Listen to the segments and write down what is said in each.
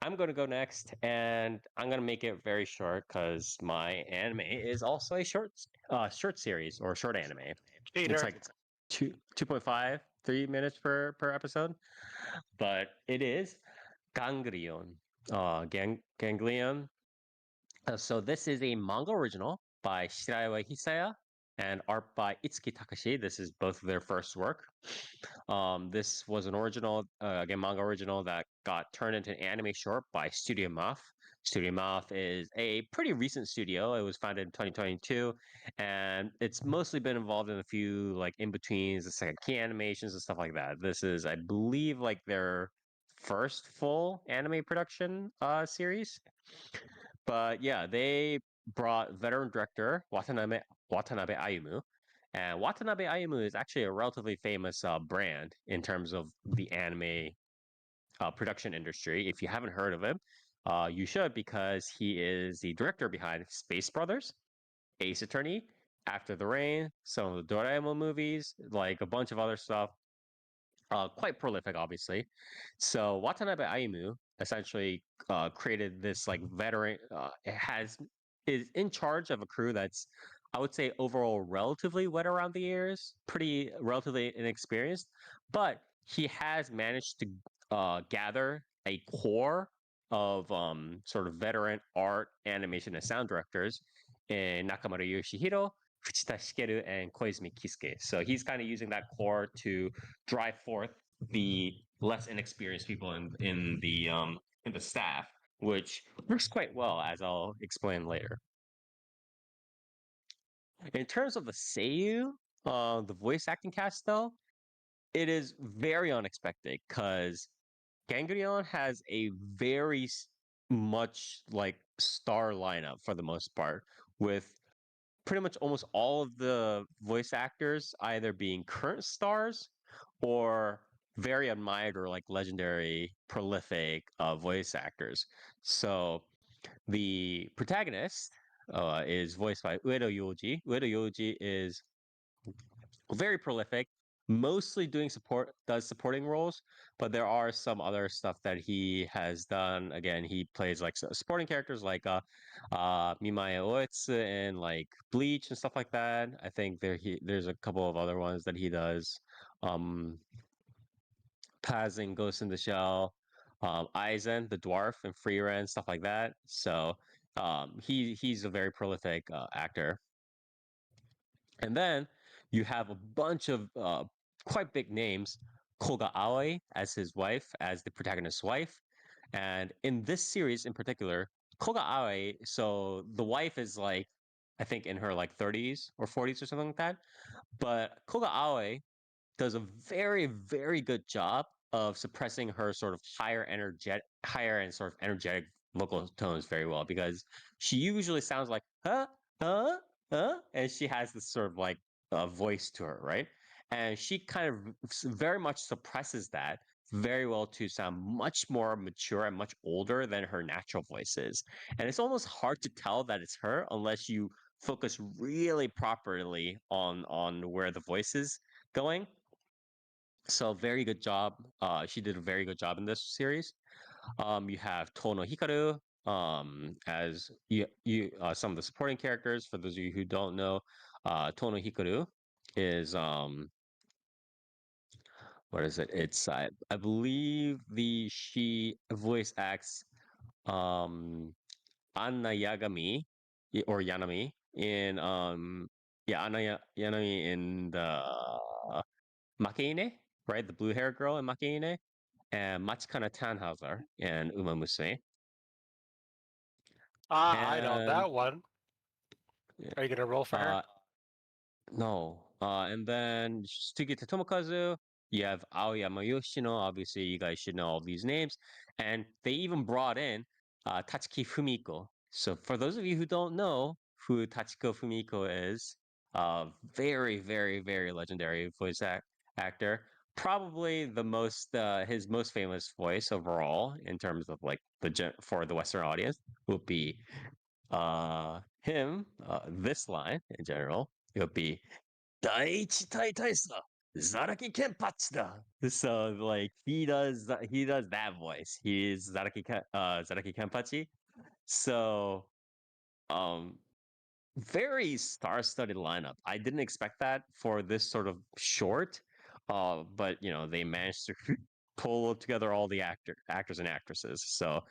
I'm going to go next, and I'm going to make it very short because my anime is also a short series or short anime. It's Cheater. like 2.5, 3 minutes per episode, but it is Ganglion. Ganglion. So this is a manga original by Shiraiwa Hisaya and art by Itsuki Takashi. This is both of their first work. This was an original, again, manga original that got turned into an anime short by Studio Mouth. Studio Mouth is a pretty recent studio. It was founded in 2022, and it's mostly been involved in a few like in betweens, it's like key animations and stuff like that. This is, I believe, like their first full anime production series. But yeah, they brought veteran director Watanabe Ayumu, and Watanabe Ayumu is actually a relatively famous brand in terms of the anime production industry. If you haven't heard of him, you should because he is the director behind Space Brothers, Ace Attorney, After the Rain, some of the Doraemon movies, like a bunch of other stuff. Quite prolific, obviously. So Watanabe Ayumu essentially created this like veteran. It has is in charge of a crew that's, I would say, overall relatively wet around the ears, pretty relatively inexperienced, but he has managed to gather a core of sort of veteran art, animation, and sound directors in Nakamaru Yoshihiro, Fujita Shigeru, and Koizumi Kisuke. So he's kind of using that core to drive forth the less inexperienced people in the staff, which works quite well, as I'll explain later. In terms of the Seiyu, the voice acting cast, though, it is very unexpected because Ganglion has a very much like star lineup for the most part, with pretty much almost all of the voice actors either being current stars or very admired or like legendary prolific voice actors. So the protagonist is voiced by Uedo Yoji. Uedo Yoji is very prolific, mostly does supporting roles, but there are some other stuff that he has done. Again, he plays like supporting characters like Mimaya Oetsu and like Bleach and stuff like that. I think there's a couple of other ones that he does. Um Paz in Ghost in the Shell, Aizen, the dwarf, and Freeran, stuff like that. So he's a very prolific actor. And then you have a bunch of quite big names. Koga Aoi as his wife, as the protagonist's wife. And in this series in particular, Koga Aoi, so the wife is like, I think in her like 30s or 40s or something like that. But Koga Aoi does a very, very good job of suppressing her sort of higher and sort of energetic vocal tones very well because she usually sounds like huh, and she has this sort of like voice to her, right? And she kind of very much suppresses that very well to sound much more mature and much older than her natural voice is. And it's almost hard to tell that it's her unless you focus really properly on where the voice is going. So very good job. She did a very good job in this series. You have Tono Hikaru as you some of the supporting characters. For those of you who don't know, Tono Hikaru is what is it? It's I believe the she voice acts um Anna Yagami or Yanami in yeah Yanami in the Makeine, right? The blue hair girl in Makeine, and Machikana Tannhauser in Uma Musume. Ah, I know And that one. Are you gonna roll for her? uh no. And then Sugita Tomokazu, you have Aoyama Yoshino, obviously you guys should know all these names. And they even brought in Tachiki Fumiko. So for those of you who don't know who Tachiko Fumiko is, very, very, very legendary actor. Probably the most his most famous voice overall in terms of like for the Western audience would be him, this line in general. It would be Daiichi Tai Taisa. Zaraki Kenpachida. So like he does that voice. He's Zaraki Kenpachi. So um very star-studded lineup. I didn't expect that for this sort of short, but they managed to pull together all the actors and actresses. So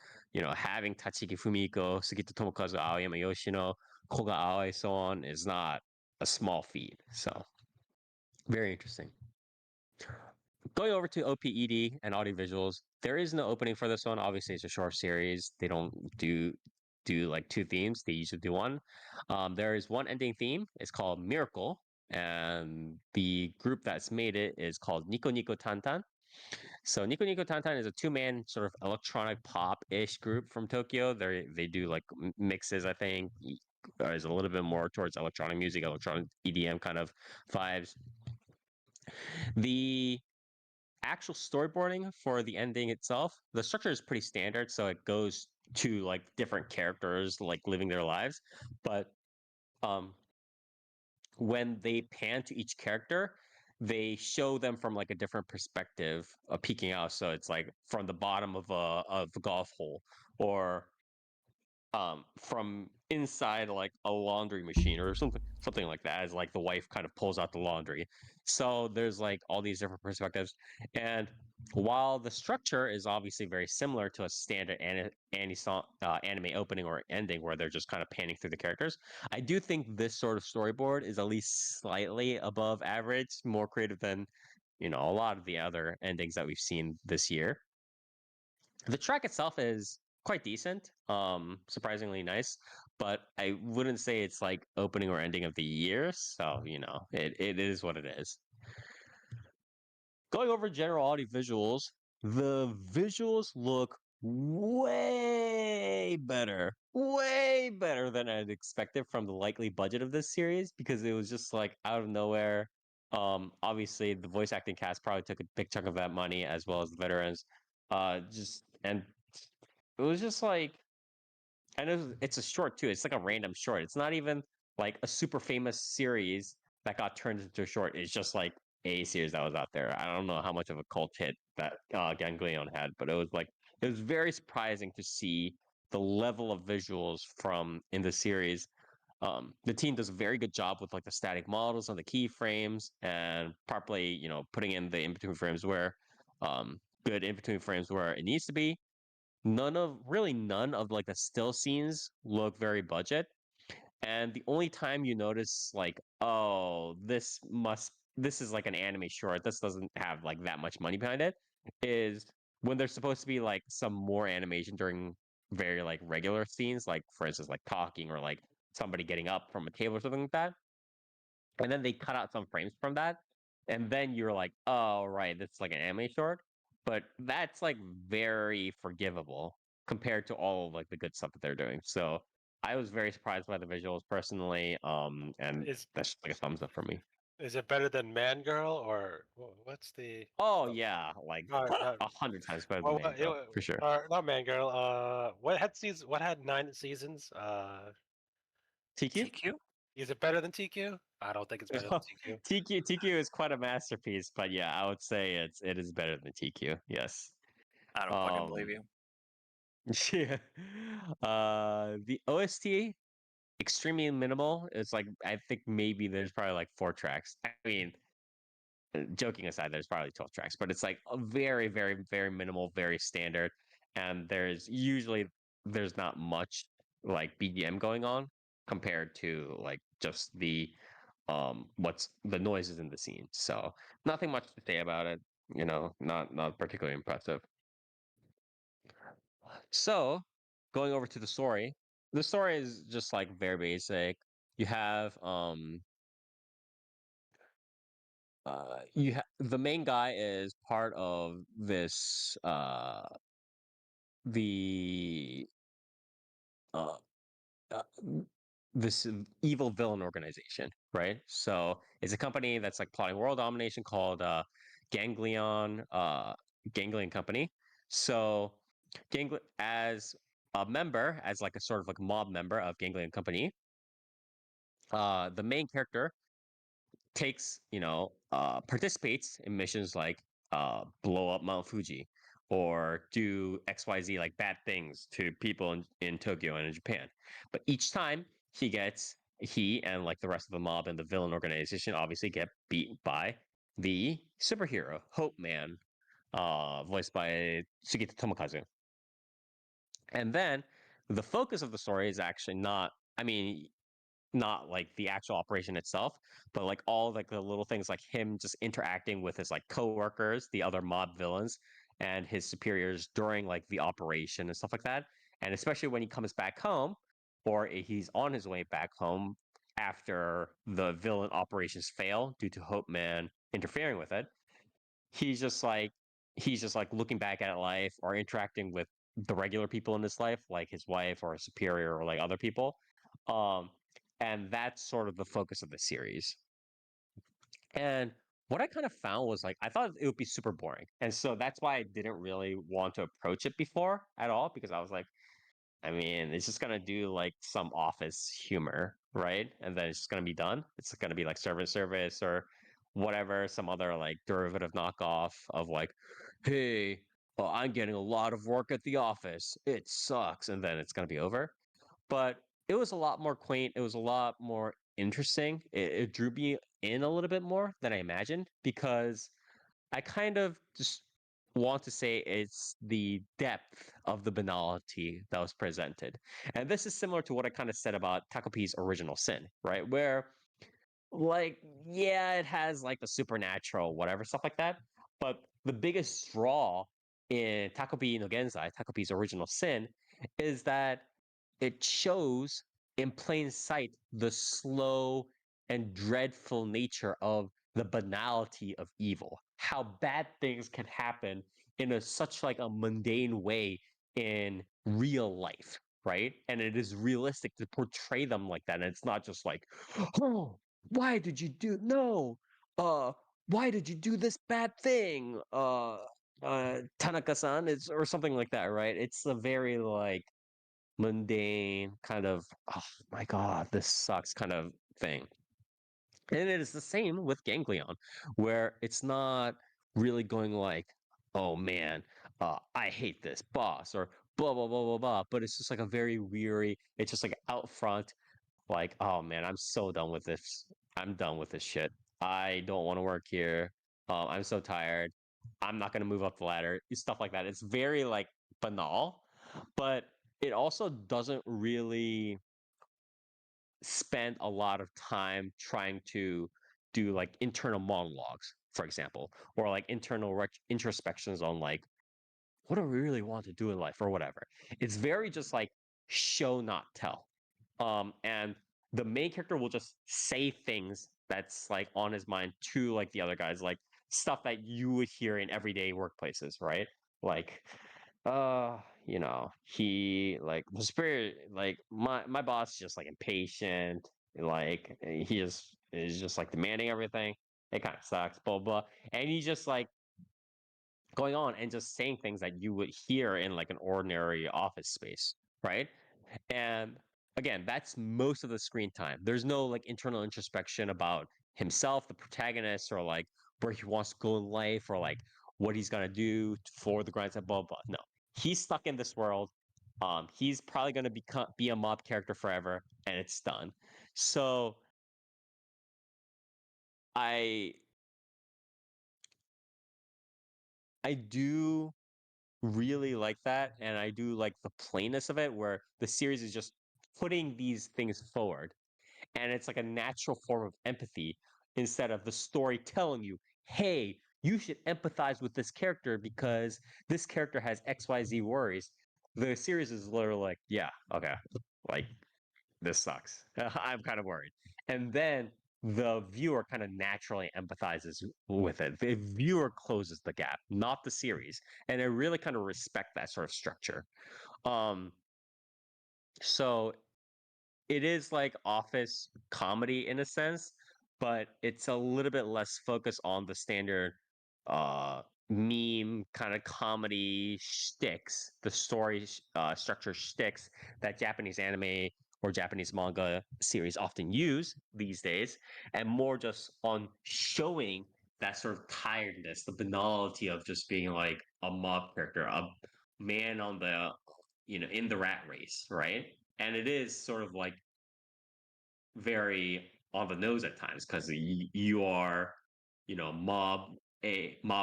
having Tachiki Fumiko, Sugita Tomokazu, Aoyama Yoshino, Koga Aoi, so on is not a small feat. So very interesting. Going over to OPED and audio visuals, there is no opening for this one. Obviously, it's a short series. They don't do like two themes. They usually do one. There is one ending theme. It's called Miracle, and the group that's made it is called Nico Nico Tantan. So Nico Nico Tantan is a two-man sort of electronic pop-ish group from Tokyo. They do like mixes, I think. Is a little bit more towards electronic music, electronic EDM kind of vibes. The actual storyboarding for the ending itself, the structure is pretty standard. So it goes to like different characters like living their lives. But um when they pan to each character, they show them from like a different perspective, peeking out. So it's like from the bottom of a golf hole, or from inside like a laundry machine or something like that, as like the wife kind of pulls out the laundry. So there's like all these different perspectives. And while the structure is obviously very similar to a standard anime opening or ending where they're just kind of panning through the characters, I do think this sort of storyboard is at least slightly above average, more creative than a lot of the other endings that we've seen this year. The track itself is quite decent, surprisingly nice, but I wouldn't say it's like opening or ending of the year. So, it is what it is. Going over general audio visuals, the visuals look way better than I'd expected from the likely budget of this series, because it was just like out of nowhere. Obviously the voice acting cast probably took a big chunk of that money, as well as the veterans. Just and it was just like, and it's a short too. It's like a random short. It's not even like a super famous series that got turned into a short. It's just like a series that was out there. I don't know how much of a cult hit that Ganglion had, but it was very surprising to see the level of visuals from in the series. The team does a very good job with like the static models on the keyframes, and properly putting in the in between frames where good in between frames where it needs to be. None of like the still scenes look very budget. And the only time you notice like, oh, this is like an anime short, this doesn't have like that much money behind it, is when there's supposed to be like some more animation during very like regular scenes, like for instance like talking, or like somebody getting up from a table or something like that, and then they cut out some frames from that, and then you're like, oh right, that's like an anime short. But that's like very forgivable compared to all of like the good stuff that they're doing. So I was very surprised by the visuals personally, and Is that's just like a thumbs up for me. is it better than Man Girl or what's the? Oh Oh, yeah, like not 100 times better than well, what, Mango for sure. or not Man Girl. What had season? What had 9 seasons? TQ. TQ? Is it better than TQ? I don't think it's better than TQ. TQ is quite a masterpiece, but yeah, I would say it is better than TQ. Yes. I don't fucking believe um you. Yeah. The OST extremely minimal. It's like, I think maybe there's probably like 4 tracks. I mean, joking aside, there's probably 12 tracks, but it's like a very minimal, very standard. And there's not much like BGM going on compared to like just what's the noises in the scene. So nothing much to say about it. Not particularly impressive. So, going over to the story, the story is just like very basic. You have the main guy is part of the uh, uh this evil villain organization, right? So it's a company that's like plotting world domination called Ganglion Ganglion Company. So as a member, as like a sort of like mob member of Ganglion Company, the main character takes, participates in missions like blow up Mount Fuji or do XYZ like bad things to people in Tokyo and in Japan. But each time he and like the rest of the mob and the villain organization obviously get beaten by the superhero, Hope Man, voiced by Sugita Tomokazu. And then the focus of the story is actually not, I mean, not like the actual operation itself, but like all like the little things like him just interacting with his like coworkers, the other mob villains, and his superiors during like the operation and stuff like that. And especially when he comes back home, or he's on his way back home after the villain operations fail due to Hope Man interfering with it, he's just like he's just like looking back at life or interacting with the regular people in his life, like his wife or a superior or like other people. Um, and that's sort of the focus of the series. And what I kind of found was like I thought it would be super boring. And so that's why I didn't really want to approach it before at all, because I was like, I mean, it's just gonna do like some office humor, right? And then it's just gonna be done. It's gonna be like service or whatever, some other like derivative knockoff of like, hey, I'm getting a lot of work at the office. It sucks, and then it's gonna be over. But it was a lot more quaint. It was a lot more interesting. It drew me in a little bit more than I imagined, because I kind of just want to say it's the depth of the banality that was presented. And this is similar to what I kind of said about Takopi's original sin, right? Where like, yeah, it has like the supernatural, whatever, stuff like that. But the biggest draw in Takopi no Genzai, Takopi's original sin, is that it shows in plain sight the slow and dreadful nature of the banality of evil. How bad things can happen in a such like a mundane way in real life, right? And it is realistic to portray them like that. And it's not just like, oh, why did you do no? Uh, why did you do this bad thing? Tanaka-san, it's or something like that, right? It's a very like mundane kind of, oh my god, this sucks kind of thing. And it is the same with Ganglion, where it's not really going like, oh man, I hate this boss or blah blah blah blah blah. But it's just like a very weary. It's just like out front, like, oh man, I'm so done with this. I'm done with this shit. I don't want to work here. I'm so tired. I'm not gonna move up the ladder. Stuff like that. It's very like banal, but it also doesn't really spend a lot of time trying to do like internal monologues, for example, or like internal introspections on like what do we really want to do in life or whatever. It's very just like show not tell. And the main character will just say things that's like on his mind to like the other guys, like stuff that you would hear in everyday workplaces, right? Like, he like the spirit, like my boss is just like impatient, like he is just like demanding everything. It kind of sucks, blah blah. And he's just like going on and just saying things that you would hear in like an ordinary office space, right? And again, that's most of the screen time. There's no like internal introspection about himself, the protagonist, or like where he wants to go in life, or like what he's gonna do for the grind set, blah blah. No, he's stuck in this world. He's probably gonna be a mob character forever, and it's done. So I I do really like that, and I do like the plainness of it, where the series is just putting these things forward, and it's like a natural form of empathy instead of the story telling you, hey, you should empathize with this character because this character has XYZ worries. The series is literally like, yeah, okay, like this sucks. I'm kind of worried. And then the viewer kind of naturally empathizes with it. The viewer closes the gap, not the series. And I really kind of respect that sort of structure. Um, so it is like office comedy in a sense, but it's a little bit less focused on the standard uh meme kind of comedy shticks, the story structure shticks that Japanese anime or Japanese manga series often use these days, and more just on showing that sort of tiredness, the banality of just being like a mob character, a man on the, in the rat race, right? And it is sort of like very on the nose at times because you are, mob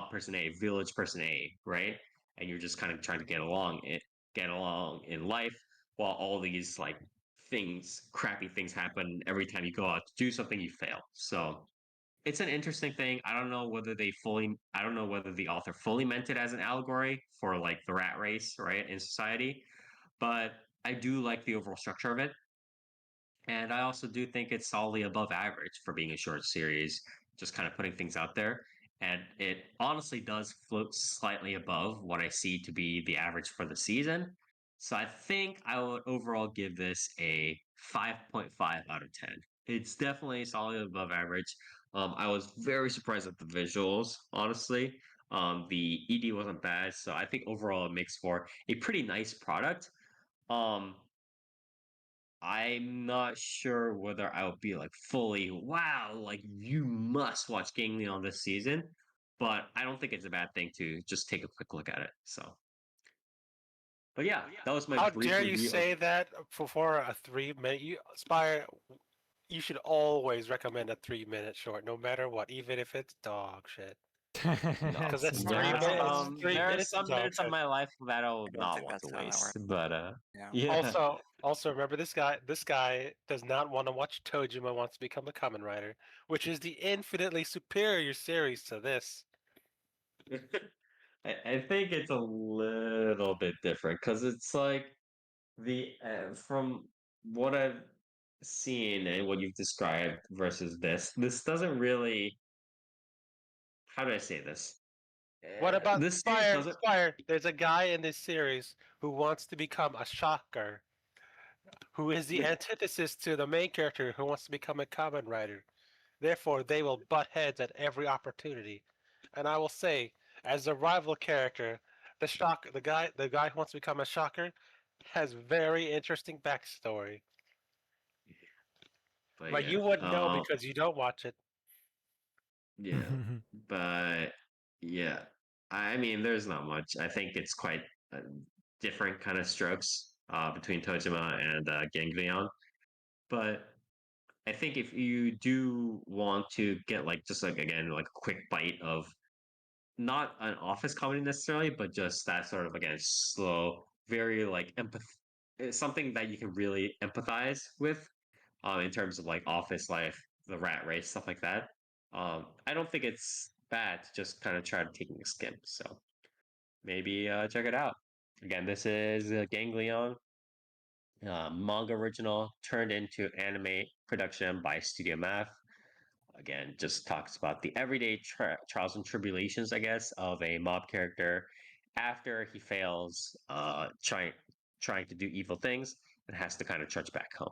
person A, village person A, right? And you're just kind of trying to get along in life while all these like crappy things happen every time you go out to do something, you fail. So it's an interesting thing. I don't know whether the author fully meant it as an allegory for like the rat race, right, in society, but I do like the overall structure of it. And I also do think it's solidly above average for being a short series, just kind of putting things out there. And it honestly does float slightly above what I see to be the average for the season. So I think I would overall give this a 5.5 out of 10. It's definitely solidly above average. I was very surprised at the visuals, honestly. The ED wasn't bad, so I think overall it makes for a pretty nice product. Um, I'm not sure whether I would be like fully, wow, like you must watch Ganglion this season, but I don't think it's a bad thing to just take a quick look at it. So, but yeah, that was my How brief dare you review of. say that for a 3 minute? You Spire, you should always recommend a 3 minute short, no matter what, even if it's dog shit. No, Because that's three Yeah. minutes. Three there are minutes is some dog minutes of shit. my life that I would I don't not think want to that's how that waste, works. but Yeah. yeah. Also remember this guy. This guy does not want to watch Tojima wants to become a Kamen Rider, which is the infinitely superior series to this. I think it's a little bit different because it's like from what I've seen and what you've described versus this doesn't really. How do I say this? What about This series Spire? doesn't. Spire. There's a guy in this series who wants to become a shocker, who is the antithesis to the main character who wants to become a Kamen Rider. Therefore, they will butt heads at every opportunity. And I will say, as a rival character, the guy who wants to become a shocker, has very interesting backstory. But But yeah, you wouldn't know because you don't watch it. yeah, but yeah. I mean, there's not much. I think it's quite different kind of strokes between Tojima and Ganglion. But I think if you do want to get like just like again like a quick bite of not an office comedy necessarily, but just that sort of again slow, very like something that you can really empathize with, in terms of like office life, the rat race, stuff like that. I don't think it's bad to just kind of try taking a skim. So maybe check it out. Again, this is Ganglion, manga original turned into anime production by Studio Math. Again, just talks about the everyday trials and tribulations, I guess, of a mob character after he fails trying to do evil things and has to kind of trudge back home.